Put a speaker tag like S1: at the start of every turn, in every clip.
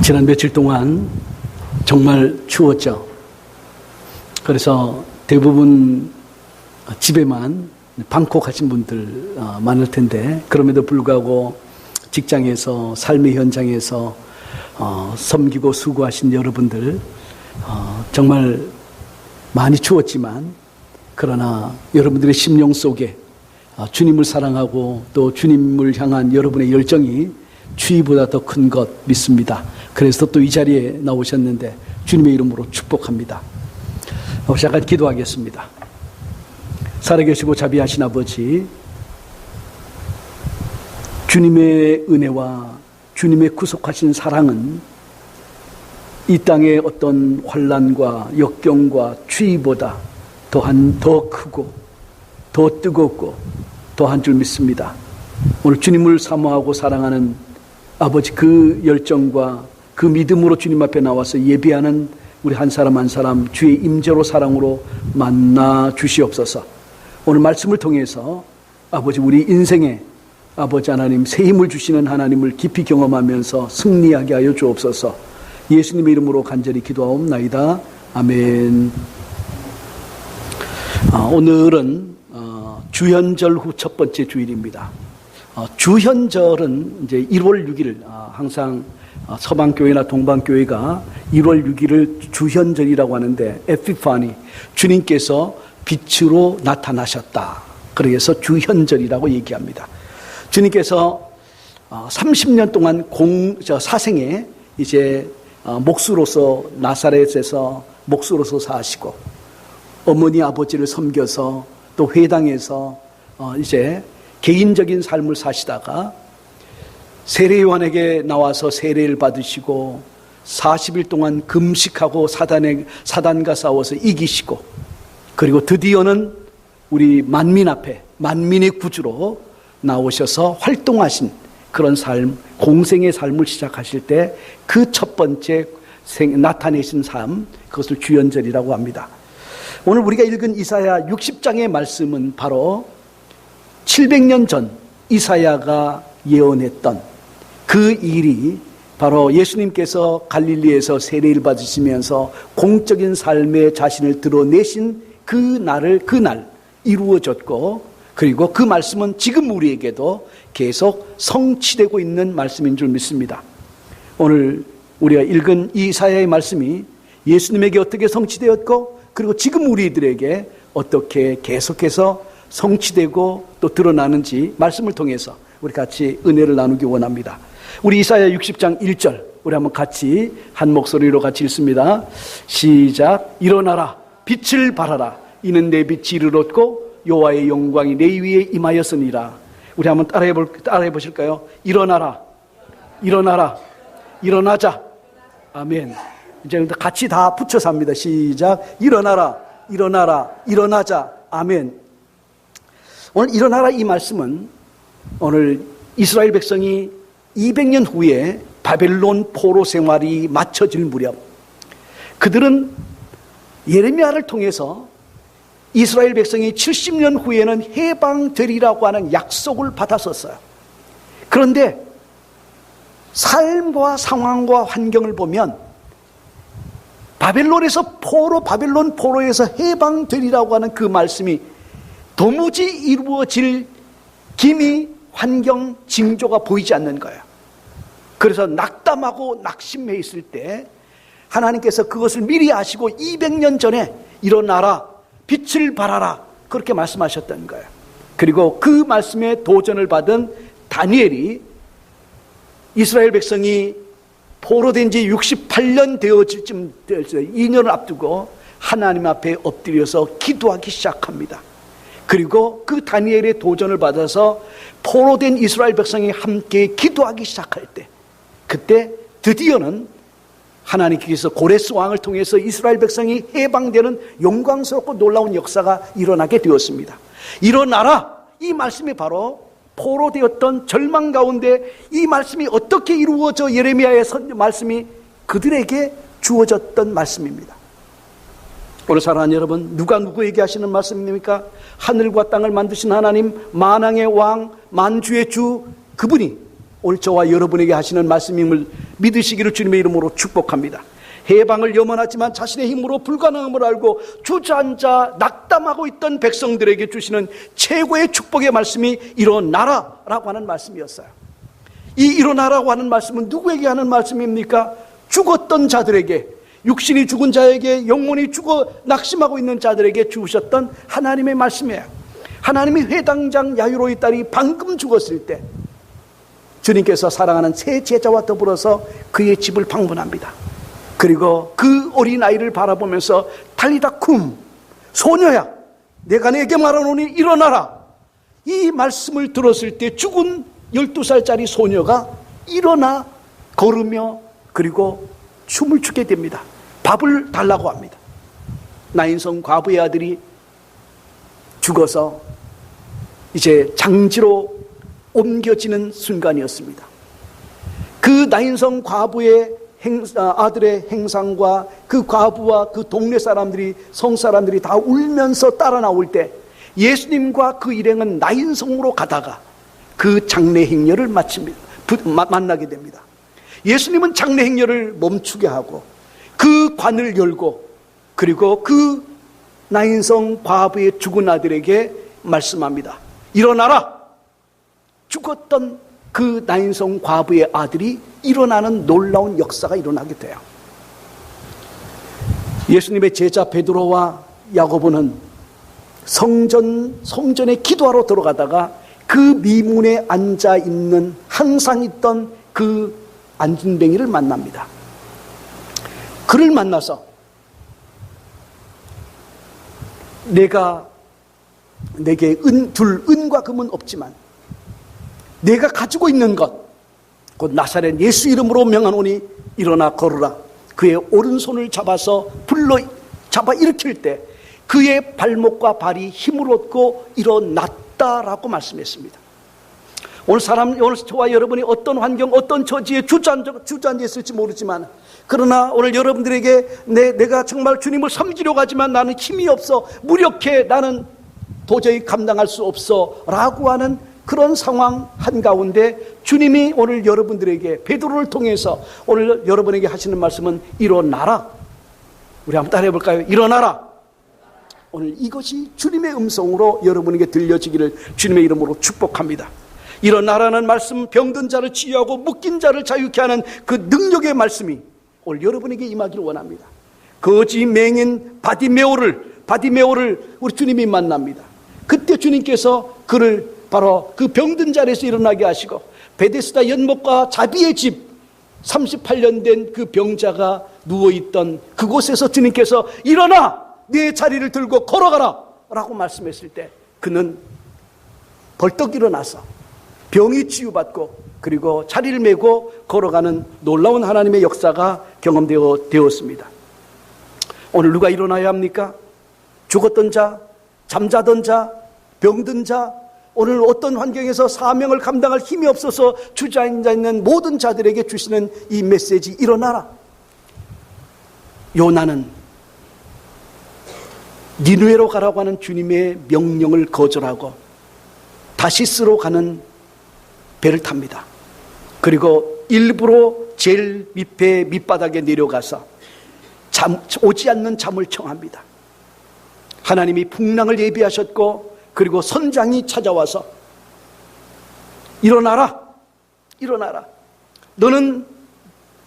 S1: 지난 며칠 동안 정말 추웠죠. 그래서 대부분 집에만 방콕하신 분들 많을 텐데, 그럼에도 불구하고 직장에서, 삶의 현장에서 섬기고 수고하신 여러분들 정말 많이 추웠지만, 그러나 여러분들의 심령 속에 주님을 사랑하고 또 주님을 향한 여러분의 열정이 추위보다 더 큰 것 믿습니다. 그래서 또 이 자리에 나오셨는데 주님의 이름으로 축복합니다. 잠깐 기도하겠습니다. 살아계시고 자비하신 아버지, 주님의 은혜와 주님의 구속하신 사랑은 이 땅의 어떤 환난과 역경과 추위보다 더 크고 더 뜨겁고 더한 줄 믿습니다. 오늘 주님을 사모하고 사랑하는 아버지, 그 열정과 그 믿음으로 주님 앞에 나와서 예배하는 우리 한 사람 한 사람 주의 임재로 사랑으로 만나 주시옵소서. 오늘 말씀을 통해서 아버지, 우리 인생에 아버지 하나님 새 힘을 주시는 하나님을 깊이 경험하면서 승리하게 하여 주옵소서. 예수님의 이름으로 간절히 기도하옵나이다. 아멘. 오늘은 주현절 후 첫 번째 주일입니다. 주현절은 이제 1월 6일, 항상 서방교회나 동방교회가 1월 6일을 주현절이라고 하는데, 에피파니, 주님께서 빛으로 나타나셨다. 그래서 주현절이라고 얘기합니다. 주님께서 30년 동안 사생에 이제 목수로서 나사렛에서 목수로서 사시고, 어머니 아버지를 섬겨서 또 회당에서 이제 개인적인 삶을 사시다가 세례요한에게 나와서 세례를 받으시고 40일 동안 금식하고 사단과 싸워서 이기시고, 그리고 드디어는 우리 만민 앞에 만민의 구주로 나오셔서 활동하신 그런 삶, 공생의 삶을 시작하실 때 그 첫 번째 나타내신 삶, 그것을 주현절이라고 합니다. 오늘 우리가 읽은 이사야 60장의 말씀은 바로 700년 전 이사야가 예언했던 그 일이 바로 예수님께서 갈릴리에서 세례를 받으시면서 공적인 삶의 자신을 드러내신 그 날 이루어졌고, 그리고 그 말씀은 지금 우리에게도 계속 성취되고 있는 말씀인 줄 믿습니다. 오늘 우리가 읽은 이사야의 말씀이 예수님에게 어떻게 성취되었고, 그리고 지금 우리들에게 어떻게 계속해서 성취되고 또 드러나는지 말씀을 통해서 우리 같이 은혜를 나누기 원합니다. 우리 이사야 60장 1절 우리 한번 같이 한 목소리로 같이 읽습니다. 시작. 일어나라, 빛을 발하라. 이는 내 빛이 이르렀고 여호와의 영광이 내 위에 임하였으니라. 우리 한번 따라해 보실까요? 일어나라, 일어나라, 일어나자. 아멘. 이제 같이 다 붙여서 합니다. 시작. 일어나라, 일어나라, 일어나자. 아멘. 오늘 일어나라 이 말씀은 오늘 이스라엘 백성이 200년 후에 바벨론 포로 생활이 마쳐질 무렵, 그들은 예레미야를 통해서 이스라엘 백성이 70년 후에는 해방되리라고 하는 약속을 받았었어요. 그런데 삶과 상황과 환경을 보면 바벨론 포로에서 해방되리라고 하는 그 말씀이 도무지 이루어질 기미, 환경, 징조가 보이지 않는 거예요. 그래서 낙담하고 낙심해 있을 때 하나님께서 그것을 미리 아시고 200년 전에 일어나라, 빛을 발하라, 그렇게 말씀하셨던 거예요. 그리고 그 말씀에 도전을 받은 다니엘이 이스라엘 백성이 포로된 지 68년 되어질 쯤 2년을 앞두고 하나님 앞에 엎드려서 기도하기 시작합니다. 그리고 그 다니엘의 도전을 받아서 포로된 이스라엘 백성이 함께 기도하기 시작할 때, 그때 드디어는 하나님께서 고레스 왕을 통해서 이스라엘 백성이 해방되는 영광스럽고 놀라운 역사가 일어나게 되었습니다. 일어나라, 이 말씀이 바로 포로되었던 절망 가운데 이 말씀이 어떻게 이루어져 예레미야의 말씀이 그들에게 주어졌던 말씀입니다. 오늘 사랑하는 여러분, 누가 누구에게 하시는 말씀입니까? 하늘과 땅을 만드신 하나님, 만왕의 왕, 만주의 주, 그분이 오늘 저와 여러분에게 하시는 말씀임을 믿으시기를 주님의 이름으로 축복합니다. 해방을 염원하지만 자신의 힘으로 불가능함을 알고 주저앉아 낙담하고 있던 백성들에게 주시는 최고의 축복의 말씀이 일어나라라고 하는 말씀이었어요. 이 일어나라고 하는 말씀은 누구에게 하는 말씀입니까? 죽었던 자들에게, 육신이 죽은 자에게, 영혼이 죽어 낙심하고 있는 자들에게 주셨던 하나님의 말씀이에요. 하나님이 회당장 야이로의 딸이 방금 죽었을 때 주님께서 사랑하는 세 제자와 더불어서 그의 집을 방문합니다. 그리고 그 어린아이를 바라보면서 달리다 쿰, 소녀야 내가 내게 말하노니 일어나라. 이 말씀을 들었을 때 죽은 12살짜리 소녀가 일어나 걸으며 그리고 춤을 추게 됩니다. 밥을 달라고 합니다. 나인성 과부의 아들이 죽어서 이제 장지로 옮겨지는 순간이었습니다. 그 나인성 과부의 아들의 행상과 그 과부와 그 동네 사람들이, 성 사람들이 다 울면서 따라 나올 때 예수님과 그 일행은 나인성으로 가다가 그 장례 행렬을 만나게 됩니다. 예수님은 장례 행렬을 멈추게 하고 그 관을 열고 그리고 그 나인성 과부의 죽은 아들에게 말씀합니다. 일어나라. 죽었던 그 나인성 과부의 아들이 일어나는 놀라운 역사가 일어나게 돼요. 예수님의 제자 베드로와 야고보는 성전에 기도하러 들어가다가 그 미문에 앉아 있는, 항상 있던 그 안진뱅이를 만납니다. 그를 만나서 내게 은과 금은 없지만 내가 가지고 있는 것, 곧 나사렛 예수 이름으로 명하노니 일어나 걸으라. 그의 오른손을 잡아서 잡아 일으킬 때 그의 발목과 발이 힘을 얻고 일어났다라고 말씀했습니다. 오늘 저와 여러분이 어떤 환경, 어떤 처지에 주저앉아 있을지 모르지만, 그러나 오늘 여러분들에게 내가 정말 주님을 섬기려고 하지만 나는 힘이 없어, 무력해, 나는 도저히 감당할 수 없어 라고 하는 그런 상황 한가운데 주님이 오늘 여러분들에게 베드로를 통해서 오늘 여러분에게 하시는 말씀은 일어나라. 우리 한번 따라해 볼까요? 일어나라. 오늘 이것이 주님의 음성으로 여러분에게 들려지기를 주님의 이름으로 축복합니다. 일어나라는 말씀, 병든 자를 치유하고 묶인 자를 자유케 하는 그 능력의 말씀이 오늘 여러분에게 임하기를 원합니다. 거지 맹인 바디메오를 우리 주님이 만납니다. 그때 주님께서 그를 바로 그 병든 자리에서 일어나게 하시고, 베데스다 연못과 자비의 집 38년 된 그 병자가 누워있던 그곳에서 주님께서 일어나 네 자리를 들고 걸어가라 라고 말씀했을 때 그는 벌떡 일어나서 병이 치유받고 그리고 자리를 메고 걸어가는 놀라운 하나님의 역사가 경험되었습니다. 오늘 누가 일어나야 합니까? 죽었던 자, 잠자던 자, 병든 자, 오늘 어떤 환경에서 사명을 감당할 힘이 없어서 주저앉아 있는 모든 자들에게 주시는 이 메시지, 일어나라. 요나는 니느웨로 가라고 하는 주님의 명령을 거절하고 다시스로 가는 배를 탑니다. 그리고 일부러 제일 밑바닥에 내려가서 오지 않는 잠을 청합니다. 하나님이 풍랑을 예비하셨고 그리고 선장이 찾아와서 일어나라. 너는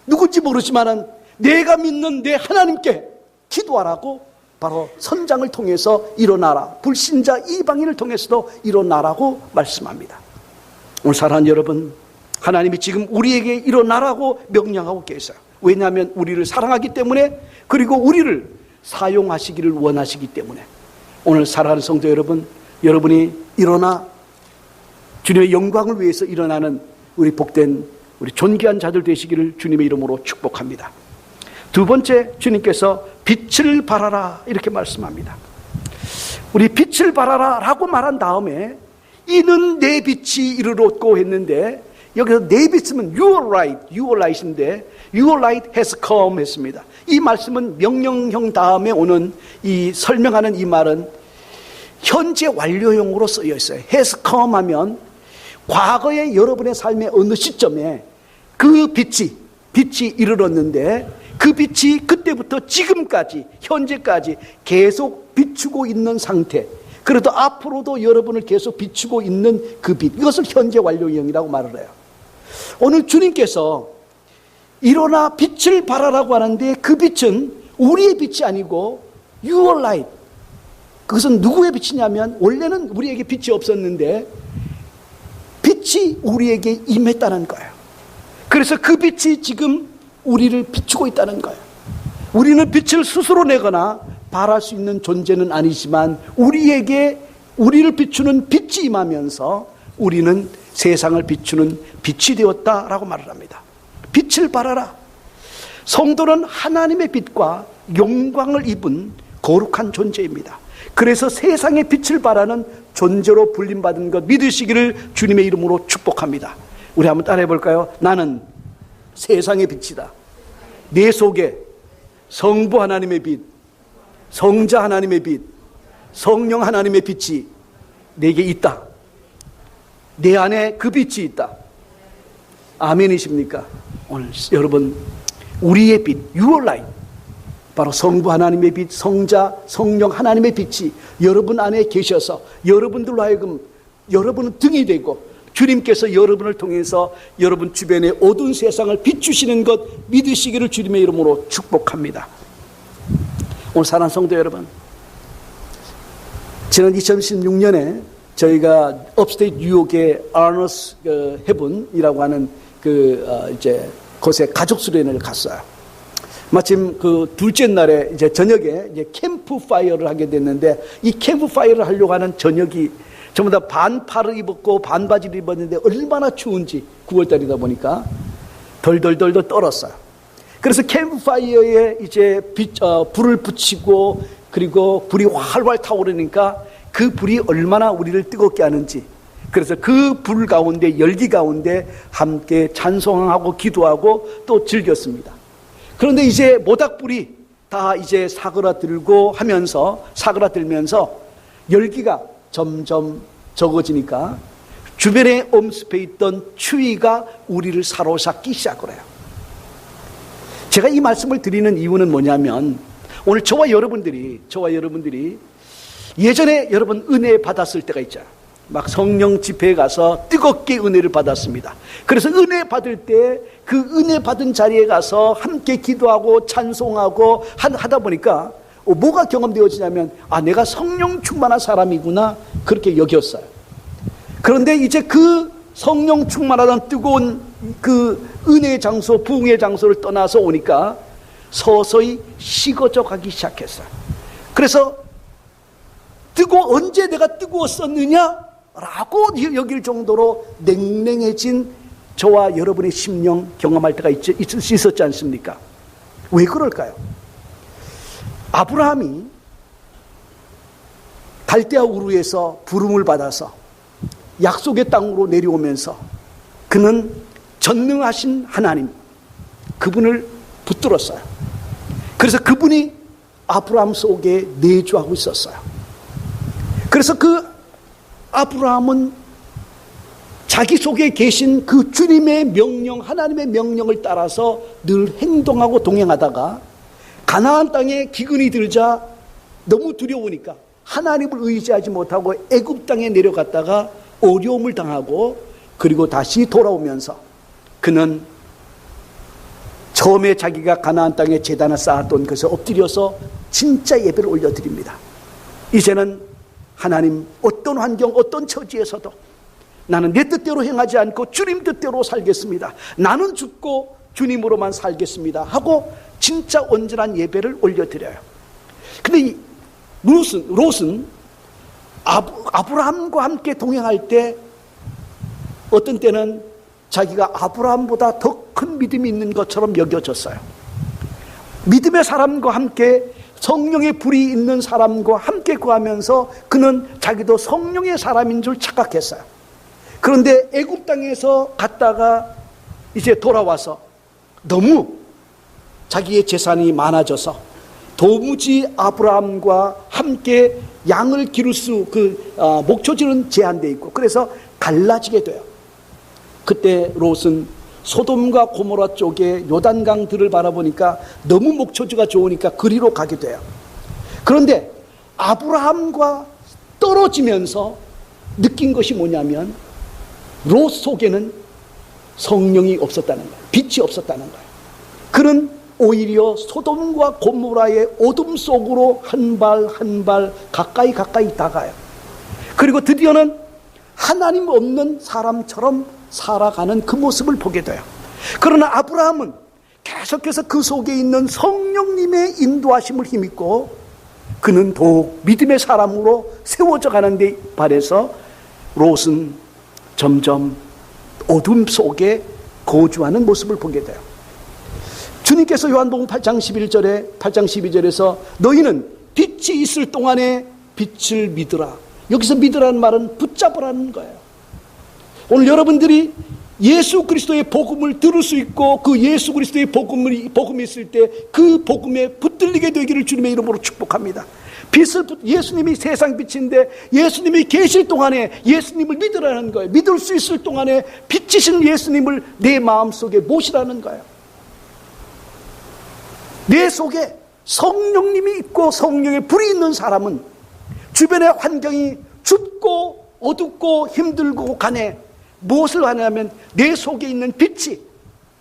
S1: 누군지 모르지만 내가 믿는 내 하나님께 기도하라고 바로 선장을 통해서 일어나라. 불신자 이방인을 통해서도 일어나라고 말씀합니다. 오늘 사랑하는 여러분, 하나님이 지금 우리에게 일어나라고 명령하고 계세요. 왜냐하면 우리를 사랑하기 때문에, 그리고 우리를 사용하시기를 원하시기 때문에. 오늘 사랑하는 성도 여러분, 여러분이 일어나 주님의 영광을 위해서 일어나는 우리 복된, 우리 존귀한 자들 되시기를 주님의 이름으로 축복합니다. 두 번째, 주님께서 빛을 발하라 이렇게 말씀합니다. 우리 빛을 발하라 라고 말한 다음에 이는 내 빛이 이르렀고 했는데, 여기서 내 빛은 your light인데 your light has come 했습니다. 이 말씀은 명령형 다음에 오는 이 설명하는 이 말은 현재 완료형으로 쓰여 있어요. has come 하면 과거의 여러분의 삶의 어느 시점에 그 빛이 빛이 이르렀는데 그 빛이 그때부터 지금까지 현재까지 계속 비추고 있는 상태, 그래도 앞으로도 여러분을 계속 비추고 있는 그 빛, 이것을 현재 완료형이라고 말을 해요. 오늘 주님께서 일어나 빛을 발하라고 하는데 그 빛은 우리의 빛이 아니고 Your light, 그것은 누구의 빛이냐면 원래는 우리에게 빛이 없었는데 빛이 우리에게 임했다는 거예요. 그래서 그 빛이 지금 우리를 비추고 있다는 거예요. 우리는 빛을 스스로 내거나 발할 수 있는 존재는 아니지만 우리를 비추는 빛이 임하면서 우리는 세상을 비추는 빛이 되었다라고 말을 합니다. 빛을 발하라. 성도는 하나님의 빛과 영광을 입은 거룩한 존재입니다. 그래서 세상의 빛을 발하는 존재로 불림받은 것 믿으시기를 주님의 이름으로 축복합니다. 우리 한번 따라해 볼까요? 나는 세상의 빛이다. 내 속에 성부 하나님의 빛, 성자 하나님의 빛, 성령 하나님의 빛이 내게 있다. 내 안에 그 빛이 있다. 아멘이십니까? 오늘 여러분, 우리의 빛, Your light, 바로 성부 하나님의 빛, 성자, 성령 하나님의 빛이 여러분 안에 계셔서 여러분들로 하여금 여러분은 등이 되고 주님께서 여러분을 통해서 여러분 주변의 어두운 세상을 비추시는 것 믿으시기를 주님의 이름으로 축복합니다. 오늘 사랑하는 성도 여러분, 지난 2016년에 저희가 업스테이트 뉴욕의 아너스 헤븐이라고 하는 이제 곳에 가족 수련회를 갔어요. 마침 그 둘째 날에 이제 저녁에 이제 캠프 파이어를 하게 됐는데, 이 캠프 파이어를 하려고 하는 저녁이 전부 다 반팔을 입었고 반바지를 입었는데 얼마나 추운지 9월달이다 보니까 덜덜덜덜 떨었어요. 그래서 캠프 파이어에 이제 불을 붙이고 그리고 불이 활활 타오르니까 그 불이 얼마나 우리를 뜨겁게 하는지, 그래서 그 불 가운데 열기 가운데 함께 찬송하고 기도하고 또 즐겼습니다. 그런데 이제 모닥불이 다 이제 사그라들면서 열기가 점점 적어지니까 주변에 엄습해 있던 추위가 우리를 사로잡기 시작을 해요. 제가 이 말씀을 드리는 이유는 뭐냐면, 오늘 저와 여러분들이 예전에 여러분 은혜 받았을 때가 있잖아요. 막 성령 집회에 가서 뜨겁게 은혜를 받았습니다. 그래서 은혜 받을 때 그 은혜 받은 자리에 가서 함께 기도하고 찬송하고 하다 보니까 뭐가 경험되어지냐면, 내가 성령 충만한 사람이구나, 그렇게 여겼어요. 그런데 이제 그 성령 충만하던 뜨거운 그 은혜의 장소, 부흥의 장소를 떠나서 오니까 서서히 식어져 가기 시작했어요. 그래서 언제 내가 뜨거웠었느냐 라고 여길 정도로 냉랭해진 저와 여러분의 심령 경험할 때가 있었지 않습니까? 왜 그럴까요? 아브라함이 갈대아 우르에서 부름을 받아서 약속의 땅으로 내려오면서 그는 전능하신 하나님, 그분을 붙들었어요. 그래서 그분이 아브라함 속에 내주하고 있었어요. 그래서 그 아브라함은 자기 속에 계신 그 주님의 명령, 하나님의 명령을 따라서 늘 행동하고 동행하다가 가나안 땅에 기근이 들자 너무 두려우니까 하나님을 의지하지 못하고 애굽 땅에 내려갔다가 어려움을 당하고, 그리고 다시 돌아오면서 그는 처음에 자기가 가나안 땅에 제단을 쌓았던 것에 엎드려서 진짜 예배를 올려드립니다. 이제는 하나님, 어떤 환경, 어떤 처지에서도 나는 내 뜻대로 행하지 않고 주님 뜻대로 살겠습니다. 나는 죽고 주님으로만 살겠습니다 하고 진짜 온전한 예배를 올려드려요. 근데 이 롯은 아브라함과 함께 동행할 때 어떤 때는 자기가 아브라함보다 더 큰 믿음이 있는 것처럼 여겨졌어요. 믿음의 사람과 함께, 성령의 불이 있는 사람과 함께 구하면서 그는 자기도 성령의 사람인 줄 착각했어요. 그런데 애굽 땅에서 갔다가 이제 돌아와서 너무 자기의 재산이 많아져서 도무지 아브라함과 함께 양을 기를 목초지는 제한되어 있고, 그래서 갈라지게 돼요. 그때 롯은 소돔과 고모라 쪽에 요단강들을 바라보니까 너무 목초지가 좋으니까 그리로 가게 돼요. 그런데 아브라함과 떨어지면서 느낀 것이 뭐냐면 롯 속에는 성령이 없었다는 거예요. 빛이 없었다는 거예요. 그는 오히려 소돔과 고모라의 어둠 속으로 한 발 한 발 가까이 다가요. 그리고 드디어는 하나님 없는 사람처럼 살아가는 그 모습을 보게 돼요. 그러나 아브라함은 계속해서 그 속에 있는 성령님의 인도하심을 힘입고 그는 더욱 믿음의 사람으로 세워져 가는 데 반해서 롯은 점점 어둠 속에 거주하는 모습을 보게 돼요. 주님께서 요한복음 8장 11절에 8장 12절에서 너희는 빛이 있을 동안에 빛을 믿으라. 여기서 믿으라는 말은 붙잡으라는 거예요. 오늘 여러분들이 예수 그리스도의 복음을 들을 수 있고 그 예수 그리스도의 복음이 있을 때 그 복음에 붙들리게 되기를 주님의 이름으로 축복합니다. 예수님이 세상 빛인데 예수님이 계실 동안에 예수님을 믿으라는 거예요. 믿을 수 있을 동안에 빛이신 예수님을 내 마음속에 모시라는 거예요. 내 속에 성령님이 있고 성령의 불이 있는 사람은 주변의 환경이 춥고 어둡고 힘들고 간에 무엇을 하냐면 내 속에 있는 빛이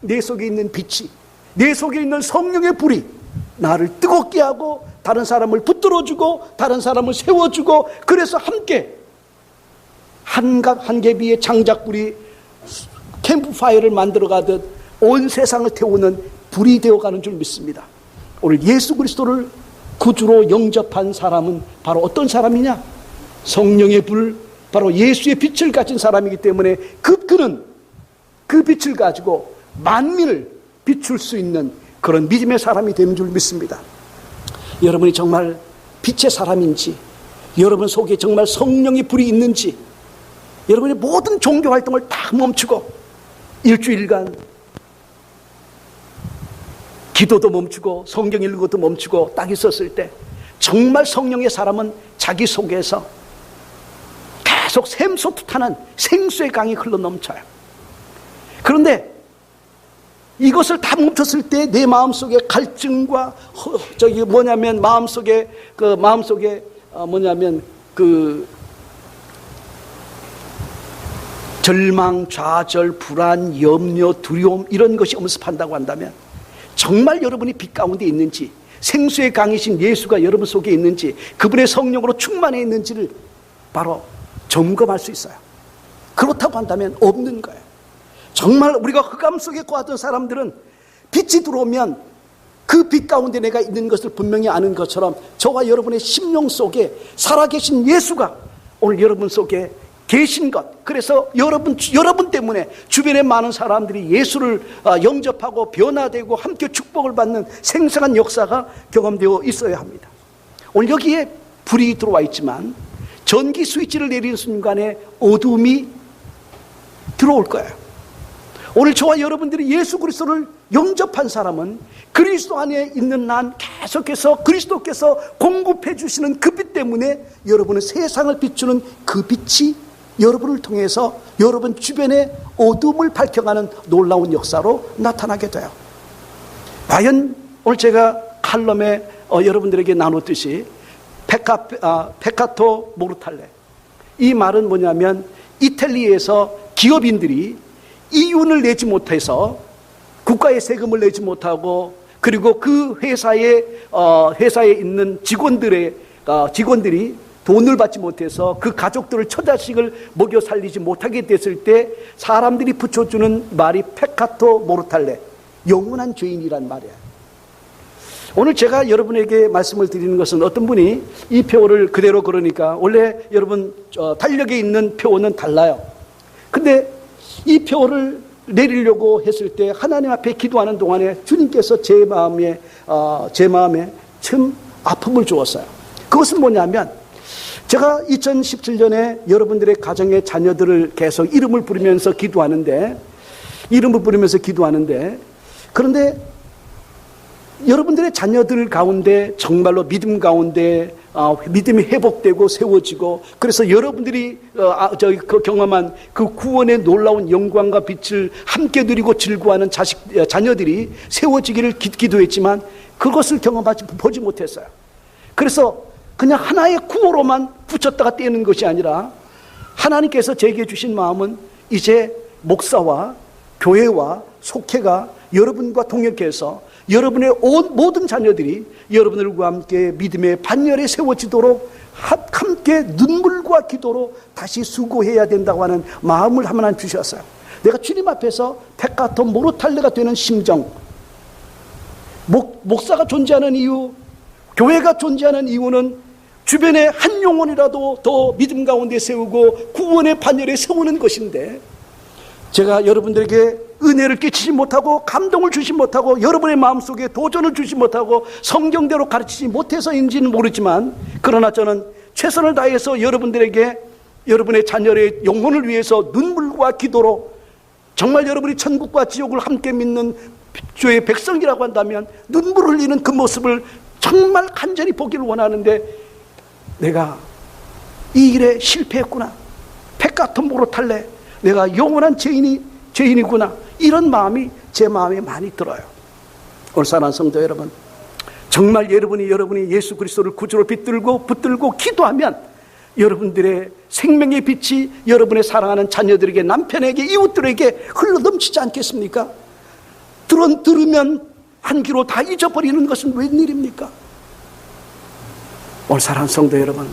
S1: 내 속에 있는 성령의 불이 나를 뜨겁게 하고 다른 사람을 붙들어주고 다른 사람을 세워주고 그래서 함께 한 개비의 장작불이 캠프파이어를 만들어가듯 온 세상을 태우는 불이 되어가는 줄 믿습니다. 오늘 예수 그리스도를 구주로 영접한 사람은 바로 어떤 사람이냐? 성령의 불, 바로 예수의 빛을 가진 사람이기 때문에 그는 그 빛을 가지고 만민을 비출 수 있는 그런 믿음의 사람이 되는 줄 믿습니다. 여러분이 정말 빛의 사람인지, 여러분 속에 정말 성령의 불이 있는지, 여러분의 모든 종교 활동을 다 멈추고 일주일간 기도도 멈추고 성경 읽는 것도 멈추고 딱 있었을 때 정말 성령의 사람은 자기 속에서 계속 샘솟듯하는 생수의 강이 흘러넘쳐요. 그런데 이것을 다 멈췄을 때 내 마음속에 갈증과 마음속에 절망, 좌절, 불안, 염려, 두려움 이런 것이 엄습한다고 한다면 정말 여러분이 빛 가운데 있는지, 생수의 강이신 예수가 여러분 속에 있는지, 그분의 성령으로 충만해 있는지를 바로 점검할 수 있어요. 그렇다고 한다면 없는 거예요. 정말 우리가 흑암 속에 거하던 사람들은 빛이 들어오면 그 빛 가운데 내가 있는 것을 분명히 아는 것처럼 저와 여러분의 심령 속에 살아계신 예수가 오늘 여러분 속에 계신 것, 그래서 여러분 때문에 주변의 많은 사람들이 예수를 영접하고 변화되고 함께 축복을 받는 생생한 역사가 경험되어 있어야 합니다. 오늘 여기에 불이 들어와 있지만 전기 스위치를 내리는 순간에 어둠이 들어올 거예요. 오늘 저와 여러분들이 예수 그리스도를 영접한 사람은 그리스도 안에 있는 한 계속해서 그리스도께서 공급해 주시는 그 빛 때문에 여러분은 세상을 비추는 그 빛이 여러분을 통해서 여러분 주변의 어둠을 밝혀가는 놀라운 역사로 나타나게 돼요. 과연 오늘 제가 칼럼에 여러분들에게 나눴듯이 페카토 모르탈레, 이 말은 뭐냐면 이탈리아에서 기업인들이 이윤을 내지 못해서 국가의 세금을 내지 못하고 그리고 그 회사에 있는 직원들이 돈을 받지 못해서 그 가족들을 처자식을 먹여 살리지 못하게 됐을 때 사람들이 붙여주는 말이 페카토 모르탈레, 영원한 죄인이란 말이에요. 오늘 제가 여러분에게 말씀을 드리는 것은 어떤 분이 이 표어를 그대로 걸으니까 원래 여러분 달력에 있는 표어는 달라요. 근데 이 표어를 내리려고 했을 때 하나님 앞에 기도하는 동안에 주님께서 제 마음에 참 아픔을 주었어요. 그것은 뭐냐면 제가 2017년에 여러분들의 가정의 자녀들을 계속 이름을 부르면서 기도하는데 그런데 여러분들의 자녀들 가운데 정말로 믿음 가운데 믿음이 회복되고 세워지고, 그래서 여러분들이 경험한 그 구원의 놀라운 영광과 빛을 함께 누리고 즐거워하는 자녀들이 세워지기를 기도했지만 그것을 보지 못했어요. 그래서 그냥 하나의 구호로만 붙였다가 떼는 것이 아니라 하나님께서 제게 주신 마음은 이제 목사와 교회와 속회가 여러분과 동역해서 여러분의 모든 자녀들이 여러분들과 함께 믿음의 반열에 세워지도록 함께 눈물과 기도로 다시 수고해야 된다고 하는 마음을 하나님 주셨어요. 내가 주님 앞에서 펙카토 모르탈레가 되는 심정, 목사가 존재하는 이유, 교회가 존재하는 이유는 주변에 한 영혼이라도 더 믿음 가운데 세우고 구원의 반열에 세우는 것인데, 제가 여러분들에게 은혜를 끼치지 못하고 감동을 주지 못하고 여러분의 마음속에 도전을 주지 못하고 성경대로 가르치지 못해서인지는 모르지만, 그러나 저는 최선을 다해서 여러분들에게 여러분의 자녀의 영혼을 위해서 눈물과 기도로, 정말 여러분이 천국과 지옥을 함께 믿는 주의 백성이라고 한다면 눈물 흘리는 그 모습을 정말 간절히 보기를 원하는데, 내가 이 일에 실패했구나, 펙카토 모르탈레, 내가 영원한 죄인이구나, 이런 마음이 제 마음에 많이 들어요. 오늘 사랑하는 성도 여러분, 정말 여러분이 예수 그리스도를 구주로 붙들고 기도하면 여러분들의 생명의 빛이 여러분의 사랑하는 자녀들에게, 남편에게, 이웃들에게 흘러넘치지 않겠습니까? 들으면 한 귀로 다 잊어버리는 것은 웬일입니까? 오늘 사랑하는 성도 여러분,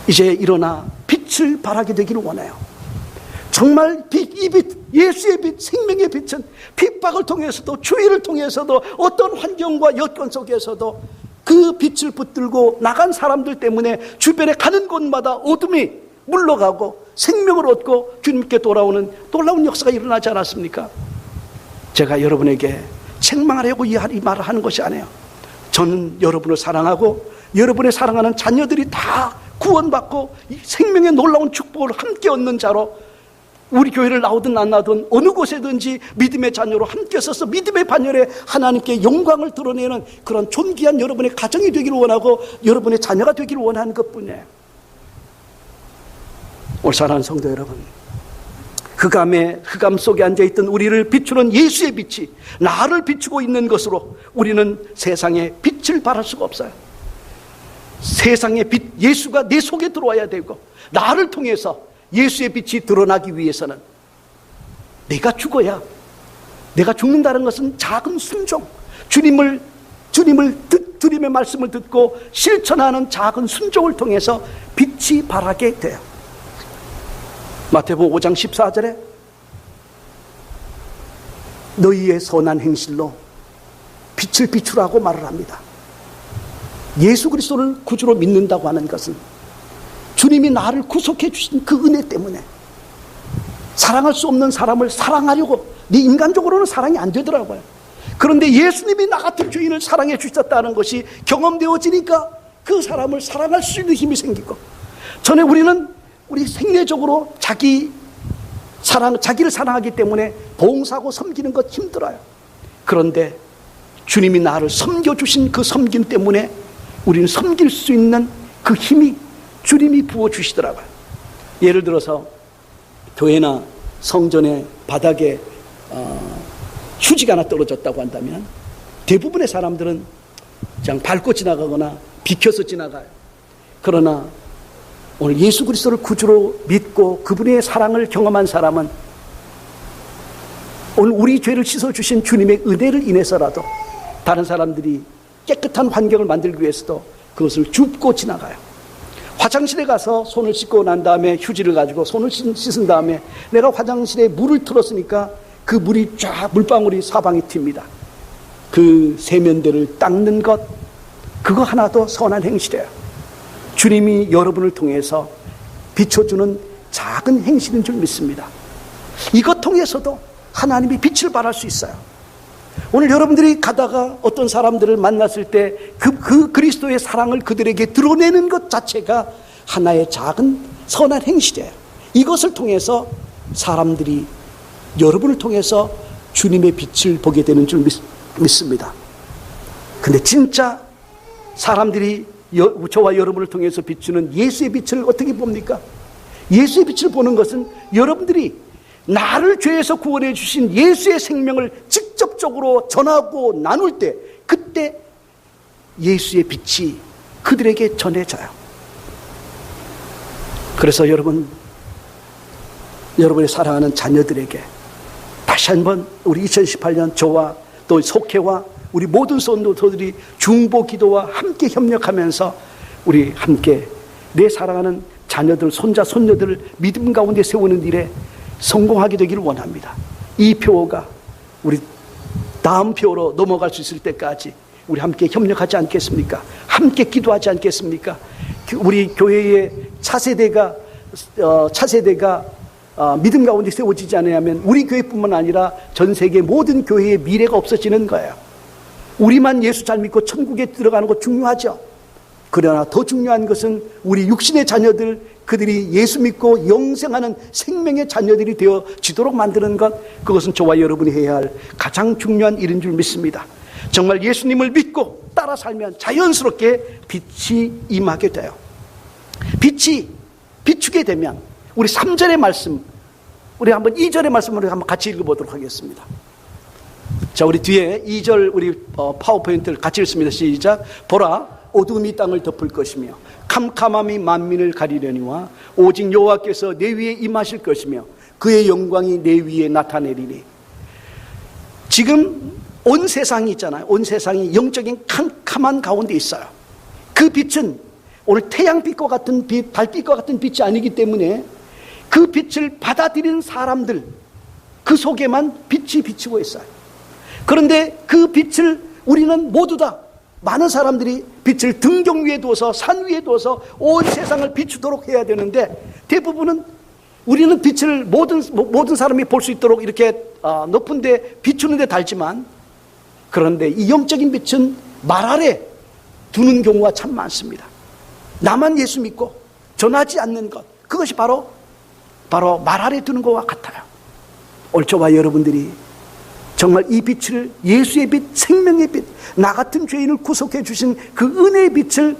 S1: 이제 일어나 빛을 발하게 되기를 원해요. 정말 이 빛, 예수의 빛, 생명의 빛은 핍박을 통해서도, 주의를 통해서도, 어떤 환경과 여건 속에서도 그 빛을 붙들고 나간 사람들 때문에 주변에 가는 곳마다 어둠이 물러가고 생명을 얻고 주님께 돌아오는 놀라운 역사가 일어나지 않았습니까? 제가 여러분에게 책망하려고 이 말을 하는 것이 아니에요. 저는 여러분을 사랑하고 여러분의 사랑하는 자녀들이 다 구원받고 생명의 놀라운 축복을 함께 얻는 자로, 우리 교회를 나오든 안 나오든 어느 곳에든지 믿음의 자녀로 함께 서서 믿음의 반열에 하나님께 영광을 드러내는 그런 존귀한 여러분의 가정이 되기를 원하고 여러분의 자녀가 되기를 원하는 것뿐이에요. 오늘 사랑하는 성도 여러분, 흑암 속에 앉아있던 우리를 비추는 예수의 빛이 나를 비추고 있는 것으로 우리는 세상에 빛을 발할 수가 없어요. 세상의 빛, 예수가 내 속에 들어와야 되고, 나를 통해서 예수의 빛이 드러나기 위해서는 내가 죽어야, 내가 죽는다는 것은 작은 순종, 주님의 말씀을 듣고 실천하는 작은 순종을 통해서 빛이 발하게 돼요. 마태복음 5장 14절에 너희의 선한 행실로 빛을 비추라고 말을 합니다. 예수 그리스도를 구주로 믿는다고 하는 것은 주님이 나를 구속해 주신 그 은혜 때문에, 사랑할 수 없는 사람을 사랑하려고, 네 인간적으로는 사랑이 안 되더라고요. 그런데 예수님이 나 같은 죄인을 사랑해 주셨다는 것이 경험되어지니까 그 사람을 사랑할 수 있는 힘이 생기고, 전에 우리 생리적으로 자기를 사랑하기 때문에 봉사하고 섬기는 것 힘들어요. 그런데 주님이 나를 섬겨주신 그 섬김 때문에 우리는 섬길 수 있는 그 힘이 주님이 부어주시더라고요. 예를 들어서 교회나 성전의 바닥에 휴지가 하나 떨어졌다고 한다면 대부분의 사람들은 그냥 밟고 지나가거나 비켜서 지나가요. 그러나 오늘 예수 그리스도를 구주로 믿고 그분의 사랑을 경험한 사람은 오늘 우리 죄를 씻어주신 주님의 은혜를 인해서라도 다른 사람들이 깨끗한 환경을 만들기 위해서도 그것을 줍고 지나가요. 화장실에 가서 손을 씻고 난 다음에 휴지를 가지고 손을 씻은 다음에 내가 화장실에 물을 틀었으니까 그 물이 쫙 물방울이 사방에 튑니다. 그 세면대를 닦는 것, 그거 하나도 선한 행실이에요. 주님이 여러분을 통해서 비춰주는 작은 행실인 줄 믿습니다. 이것 통해서도 하나님이 빛을 발할 수 있어요. 오늘 여러분들이 가다가 어떤 사람들을 만났을 때 그 그리스도의 사랑을 그들에게 드러내는 것 자체가 하나의 작은 선한 행실이에요. 이것을 통해서 사람들이 여러분을 통해서 주님의 빛을 보게 되는 줄 믿습니다. 근데 진짜 사람들이 저와 여러분을 통해서 비추는 예수의 빛을 어떻게 봅니까? 예수의 빛을 보는 것은 여러분들이 나를 죄에서 구원해 주신 예수의 생명을 직접적으로 전하고 나눌 때, 그때 예수의 빛이 그들에게 전해져요. 그래서 여러분의 사랑하는 자녀들에게 다시 한번 우리 2018년 저와 또 속회와 우리 모든 성도들이 중보 기도와 함께 협력하면서 우리 함께 내 사랑하는 자녀들, 손자, 손녀들을 믿음 가운데 세우는 일에 성공하게 되기를 원합니다. 이 표가 우리 다음 표로 넘어갈 수 있을 때까지 우리 함께 협력하지 않겠습니까? 함께 기도하지 않겠습니까? 우리 교회의 차세대가 믿음 가운데 세워지지 않으면 우리 교회뿐만 아니라 전 세계 모든 교회의 미래가 없어지는 거예요. 우리만 예수 잘 믿고 천국에 들어가는 것 중요하죠. 그러나 더 중요한 것은 우리 육신의 자녀들, 그들이 예수 믿고 영생하는 생명의 자녀들이 되어지도록 만드는 것, 그것은 저와 여러분이 해야 할 가장 중요한 일인 줄 믿습니다. 정말 예수님을 믿고 따라 살면 자연스럽게 빛이 임하게 돼요. 빛이 비추게 되면 우리 3절의 말씀, 우리 한번 2절의 말씀을 한번 같이 읽어보도록 하겠습니다. 자, 우리 뒤에 2절 우리 파워포인트를 같이 읽습니다. 시작. 보라, 어둠이 땅을 덮을 것이며 캄캄함이 만민을 가리려니와 오직 여호와께서 내 위에 임하실 것이며 그의 영광이 내 위에 나타내리니. 지금 온 세상이 있잖아요. 온 세상이 영적인 캄캄한 가운데 있어요. 그 빛은 오늘 태양빛과 같은 빛, 달빛과 같은 빛이 아니기 때문에 그 빛을 받아들이는 사람들, 그 속에만 빛이 비치고 있어요. 그런데 그 빛을 우리는 모두 다, 많은 사람들이 빛을 등경 위에 두어서, 산 위에 두어서 온 세상을 비추도록 해야 되는데, 대부분은 우리는 빛을 모든 사람이 볼 수 있도록 이렇게 높은 데 비추는 데 달지만, 그런데 이 영적인 빛은 말 아래 두는 경우가 참 많습니다. 나만 예수 믿고 전하지 않는 것, 그것이 바로 말 아래 두는 것과 같아요. 오늘 저와 여러분들이 정말 이 빛을, 예수의 빛, 생명의 빛, 나 같은 죄인을 구속해 주신 그 은혜의 빛을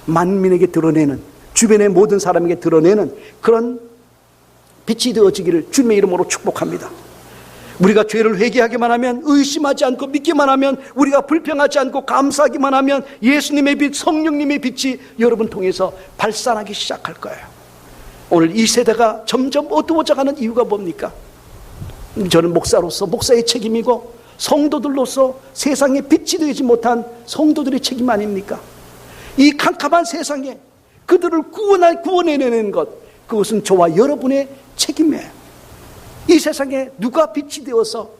S1: 만민에게 드러내는, 주변의 모든 사람에게 드러내는 그런 빛이 되어지기를 주님의 이름으로 축복합니다. 우리가 죄를 회개하기만 하면, 의심하지 않고 믿기만 하면, 우리가 불평하지 않고 감사하기만 하면 예수님의 빛, 성령님의 빛이 여러분 통해서 발산하기 시작할 거예요. 오늘 이 세대가 점점 어두워져가는 이유가 뭡니까? 저는 목사로서 목사의 책임이고, 성도들로서 세상에 빛이 되지 못한 성도들의 책임 아닙니까? 이 캄캄한 세상에 그들을 구원해내는 것, 그것은 저와 여러분의 책임이에요. 이 세상에 누가 빛이 되어서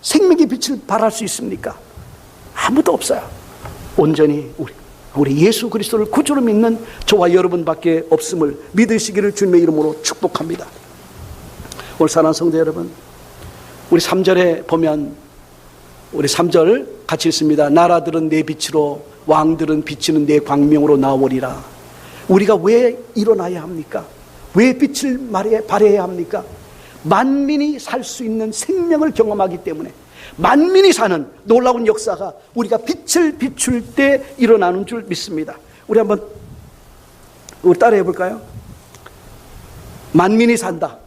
S1: 생명의 빛을 발할 수 있습니까? 아무도 없어요. 온전히 우리 예수 그리스도를 구주로 믿는 저와 여러분밖에 없음을 믿으시기를 주님의 이름으로 축복합니다. 오늘 사랑하는 성도 여러분, 우리 3절에 보면, 우리 3절 같이 읽습니다. 나라들은 내 빛으로, 왕들은 비치는 내 광명으로 나오리라. 우리가 왜 일어나야 합니까? 왜 빛을 발해야 합니까? 만민이 살 수 있는 생명을 경험하기 때문에, 만민이 사는 놀라운 역사가 우리가 빛을 비출 때 일어나는 줄 믿습니다. 우리 따라해 볼까요? 만민이 산다.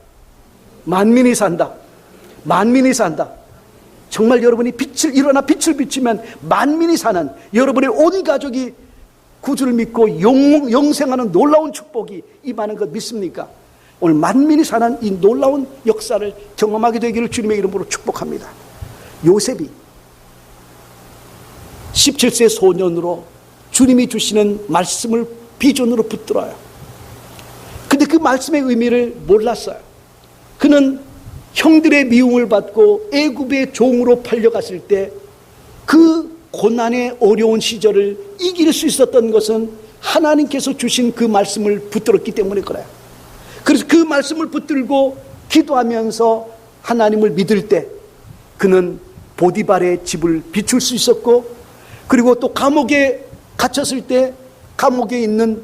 S1: 만민이 산다. 만민이 산다. 정말 여러분이 일어나 빛을 비추면 만민이 사는, 여러분의 온 가족이 구주를 믿고 영생하는 놀라운 축복이 임하는 것 믿습니까? 오늘 만민이 사는 이 놀라운 역사를 경험하게 되기를 주님의 이름으로 축복합니다. 요셉이 17세 소년으로 주님이 주시는 말씀을 비전으로 붙들어요. 근데 그 말씀의 의미를 몰랐어요. 그는 형들의 미움을 받고 애굽의 종으로 팔려갔을 때 그 고난의 어려운 시절을 이길 수 있었던 것은 하나님께서 주신 그 말씀을 붙들었기 때문에 그래요. 그래서 그 말씀을 붙들고 기도하면서 하나님을 믿을 때 그는 보디발의 집을 비출 수 있었고, 그리고 또 감옥에 갇혔을 때 감옥에 있는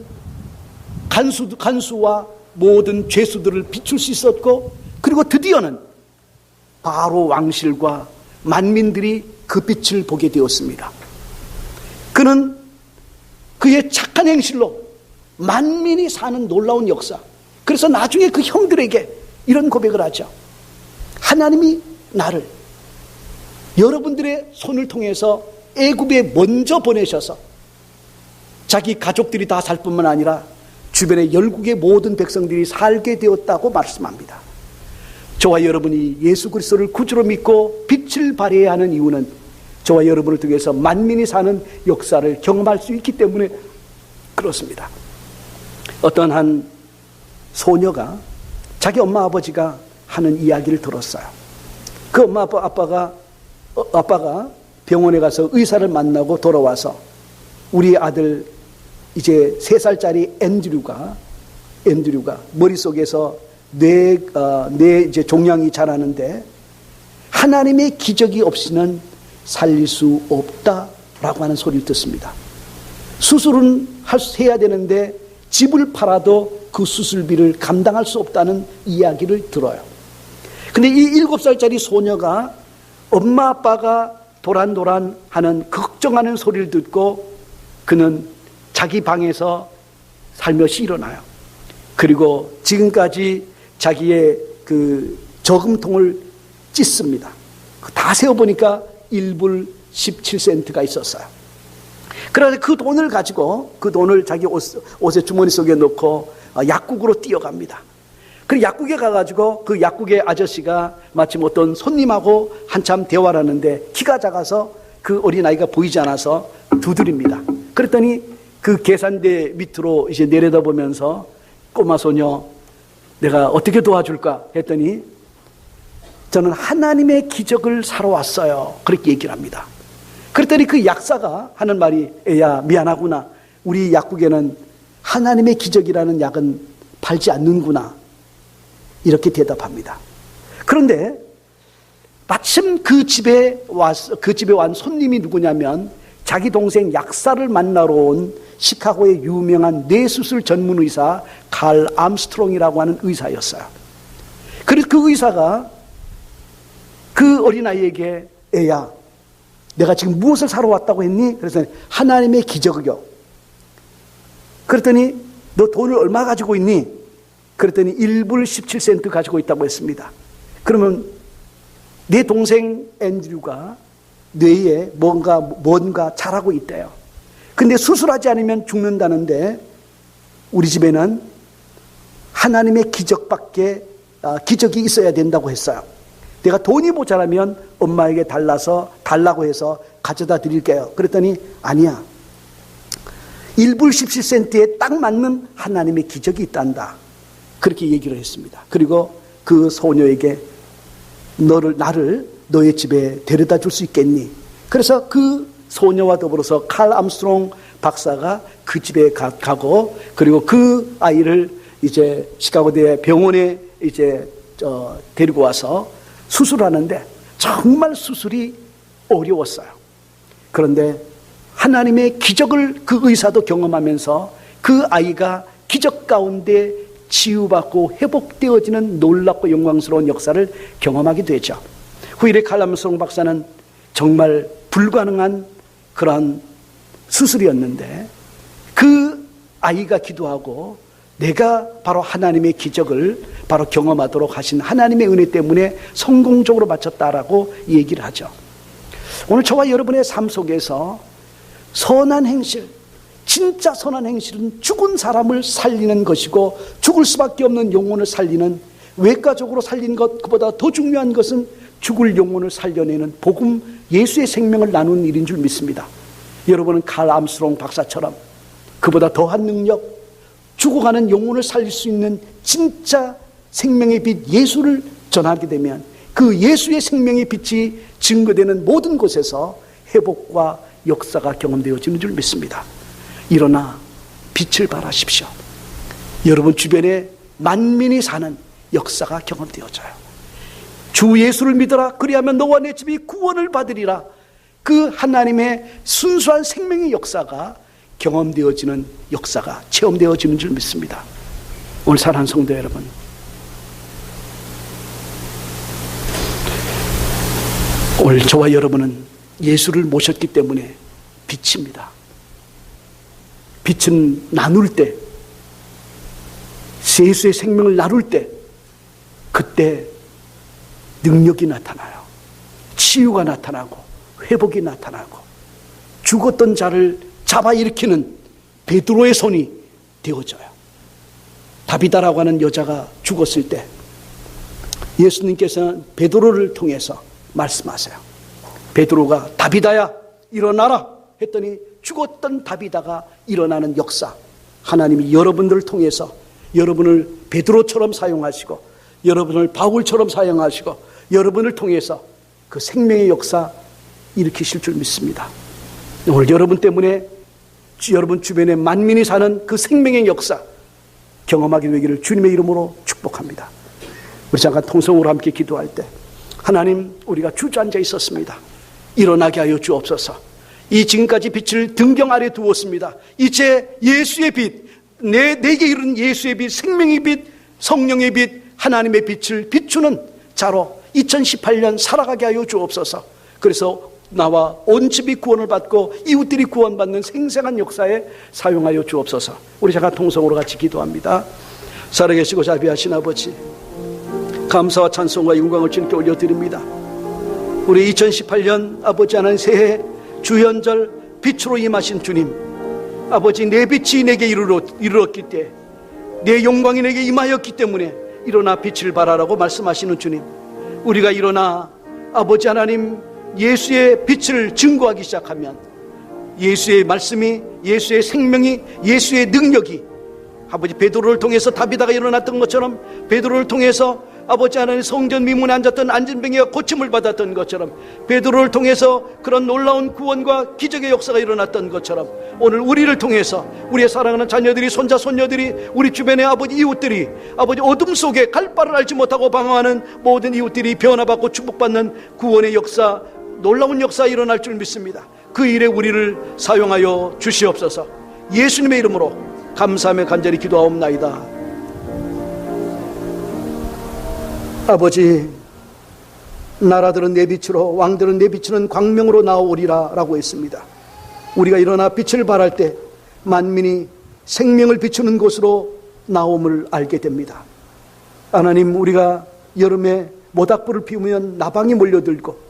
S1: 간수와 모든 죄수들을 비출 수 있었고, 그리고 드디어는 바로 왕실과 만민들이 그 빛을 보게 되었습니다. 그는 그의 착한 행실로 만민이 사는 놀라운 역사. 그래서 나중에 그 형들에게 이런 고백을 하죠. 하나님이 나를 여러분들의 손을 통해서 애굽에 먼저 보내셔서 자기 가족들이 다 살 뿐만 아니라 주변의 열국의 모든 백성들이 살게 되었다고 말씀합니다. 저와 여러분이 예수 그리스도를 구주로 믿고 빛을 발해야 하는 이유는 저와 여러분을 통해서 만민이 사는 역사를 경험할 수 있기 때문에 그렇습니다. 어떤 한 소녀가 자기 엄마 아버지가 하는 이야기를 들었어요. 그 엄마 아빠가 병원에 가서 의사를 만나고 돌아와서 우리 아들 이제 3살짜리 앤드류가 머릿속에서 뇌 이제 종양이 자라는데 하나님의 기적이 없이는 살릴 수 없다라고 하는 소리를 듣습니다. 수술은 해야 되는데 집을 팔아도 그 수술비를 감당할 수 없다는 이야기를 들어요. 근데 이 7살짜리 소녀가 엄마 아빠가 도란도란 하는 걱정하는 소리를 듣고 그는 자기 방에서 살며시 일어나요. 그리고 지금까지 자기의 그 저금통을 찢습니다. 다 세어보니까 1불 17센트가 있었어요. 그래서 그 돈을 가지고 그 돈을 자기 옷의 주머니 속에 넣고 약국으로 뛰어갑니다. 그리고 약국에 가가지고 그 약국의 아저씨가 마침 어떤 손님하고 한참 대화를 하는데 키가 작아서 그 어린아이가 보이지 않아서 두드립니다. 그랬더니 그 계산대 밑으로 이제 내려다보면서 꼬마 소녀 내가 어떻게 도와줄까 했더니 저는 하나님의 기적을 사러 왔어요. 그렇게 얘기를 합니다. 그랬더니 그 약사가 하는 말이 애야 미안하구나. 우리 약국에는 하나님의 기적이라는 약은 팔지 않는구나. 이렇게 대답합니다. 그런데 마침 그 집에 온 손님이 누구냐면 자기 동생 약사를 만나러 온 시카고의 유명한 뇌수술 전문 의사 칼 암스트롱이라고 하는 의사였어요. 그래서 그 의사가 그 어린아이에게 애야 내가 지금 무엇을 사러 왔다고 했니? 그래서 하나님의 기적이요. 그랬더니 너 돈을 얼마 가지고 있니? 그랬더니 1불 17센트 가지고 있다고 했습니다. 그러면 내 동생 앤드류가 뇌에 뭔가 자라고 있대요. 근데 수술하지 않으면 죽는다는데 우리 집에는 하나님의 기적이 있어야 된다고 했어요. 내가 돈이 모자라면 엄마에게 달라고 해서 가져다 드릴게요. 그랬더니 아니야. 1불 17센트에 딱 맞는 하나님의 기적이 있단다. 그렇게 얘기를 했습니다. 그리고 그 소녀에게 나를 너의 집에 데려다 줄 수 있겠니? 그래서 그 소녀와 더불어서 칼 암스트롱 박사가 그 집에 가고 그리고 그 아이를 이제 시카고대 병원에 이제 데리고 와서 수술하는데 정말 수술이 어려웠어요. 그런데 하나님의 기적을 그 의사도 경험하면서 그 아이가 기적 가운데 치유받고 회복되어지는 놀랍고 영광스러운 역사를 경험하게 되죠. 후일에 칼 암스트롱 박사는 정말 불가능한 그런 수술이었는데 그 아이가 기도하고 내가 바로 하나님의 기적을 바로 경험하도록 하신 하나님의 은혜 때문에 성공적으로 마쳤다라고 얘기를 하죠. 오늘 저와 여러분의 삶 속에서 선한 행실, 진짜 선한 행실은 죽은 사람을 살리는 것이고 죽을 수밖에 없는 영혼을 살리는 외과적으로 살린 것보다 더 중요한 것은 죽을 영혼을 살려내는 복음 예수의 생명을 나누는 일인 줄 믿습니다. 여러분은 칼 암스트롱 박사처럼 그보다 더한 능력, 죽어가는 영혼을 살릴 수 있는 진짜 생명의 빛 예수를 전하게 되면 그 예수의 생명의 빛이 증거되는 모든 곳에서 회복과 역사가 경험되어지는 줄 믿습니다. 일어나 빛을 발하십시오. 여러분 주변에 만민이 사는 역사가 경험되어져요. 주 예수를 믿어라. 그리하면 너와 내 집이 구원을 받으리라. 그 하나님의 순수한 생명의 역사가 경험되어지는 역사가 체험되어지는 줄 믿습니다. 오늘 사랑하는 성도 여러분, 오늘 저와 여러분은 예수를 모셨기 때문에 빛입니다. 빛은 나눌 때, 예수의 생명을 나눌 때, 그때 능력이 나타나요. 치유가 나타나고 회복이 나타나고 죽었던 자를 잡아 일으키는 베드로의 손이 되어져요. 다비다라고 하는 여자가 죽었을 때 예수님께서는 베드로를 통해서 말씀하세요. 베드로가 다비다야 일어나라 했더니 죽었던 다비다가 일어나는 역사, 하나님이 여러분들을 통해서 여러분을 베드로처럼 사용하시고 여러분을 바울처럼 사용하시고 여러분을 통해서 그 생명의 역사 일으키실 줄 믿습니다. 오늘 여러분 때문에 여러분 주변에 만민이 사는 그 생명의 역사 경험하게 되기를 주님의 이름으로 축복합니다. 우리 잠깐 통성으로 함께 기도할 때, 하나님, 우리가 주저앉아 있었습니다. 일어나게 하여 주옵소서. 이 지금까지 빛을 등경 아래 두었습니다. 이제 예수의 빛, 내게 이른 예수의 빛, 생명의 빛, 성령의 빛, 하나님의 빛을 비추는 자로 2018년 살아가게 하여 주옵소서. 그래서 나와 온 집이 구원을 받고 이웃들이 구원받는 생생한 역사에 사용하여 주옵소서. 우리 잠깐 통성으로 같이 기도합니다. 살아계시고 자비하신 아버지, 감사와 찬송과 영광을 주님께 올려드립니다. 우리 2018년 아버지 하나님 새해 주연절 빛으로 임하신 주님, 아버지, 내 빛이 내게 이르렀기 때문에, 내 영광이 내게 임하였기 때문에 일어나 빛을 발하라고 말씀하시는 주님, 우리가 일어나 아버지 하나님 예수의 빛을 증거하기 시작하면 예수의 말씀이, 예수의 생명이, 예수의 능력이 아버지 베드로를 통해서 다비다가 일어났던 것처럼, 베드로를 통해서 아버지 하나님 성전 미문에 앉았던 안진뱅이가 고침을 받았던 것처럼, 베드로를 통해서 그런 놀라운 구원과 기적의 역사가 일어났던 것처럼, 오늘 우리를 통해서 우리의 사랑하는 자녀들이, 손자 손녀들이, 우리 주변의 아버지 이웃들이, 아버지 어둠 속에 갈 바를 알지 못하고 방황하는 모든 이웃들이 변화받고 축복받는 구원의 역사, 놀라운 역사 일어날 줄 믿습니다. 그 일에 우리를 사용하여 주시옵소서. 예수님의 이름으로 감사하며 간절히 기도하옵나이다. 아버지, 나라들은 내 빛으로, 왕들은 내 비추는 광명으로 나오리라 라고 했습니다. 우리가 일어나 빛을 발할 때 만민이 생명을 비추는 곳으로 나옴을 알게 됩니다. 하나님, 우리가 여름에 모닥불을 피우면 나방이 몰려들고,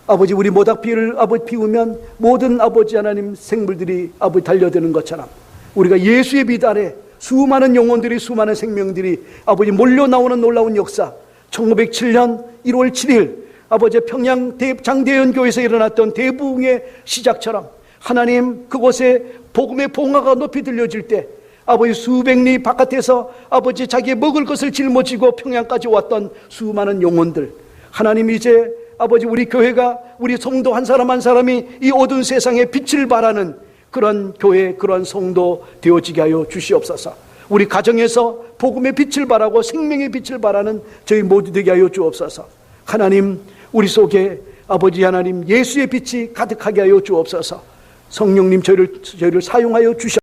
S1: 아버지, 우리 모닥불을 아버지 피우면 모든 아버지 하나님 생물들이 아버지 달려드는 것처럼, 우리가 예수의 빛 아래 수많은 영혼들이, 수많은 생명들이 아버지 몰려 나오는 놀라운 역사, 1907년 1월 7일 아버지 평양 장대연교에서 일어났던 대부흥의 시작처럼, 하나님, 그곳에 복음의 봉화가 높이 들려질 때 아버지 수백 리 바깥에서 아버지 자기의 먹을 것을 짊어지고 평양까지 왔던 수많은 영혼들, 하나님, 이제 아버지 우리 교회가, 우리 성도 한 사람 한 사람이 이 어두운 세상에 빛을 발하는 그런 교회, 그런 성도 되어지게 하여 주시옵소서. 우리 가정에서 복음의 빛을 발하고 생명의 빛을 발하는 저희 모두 되게 하여 주옵소서. 하나님, 우리 속에 아버지 하나님 예수의 빛이 가득하게 하여 주옵소서. 성령님, 저희를 사용하여 주시옵소서.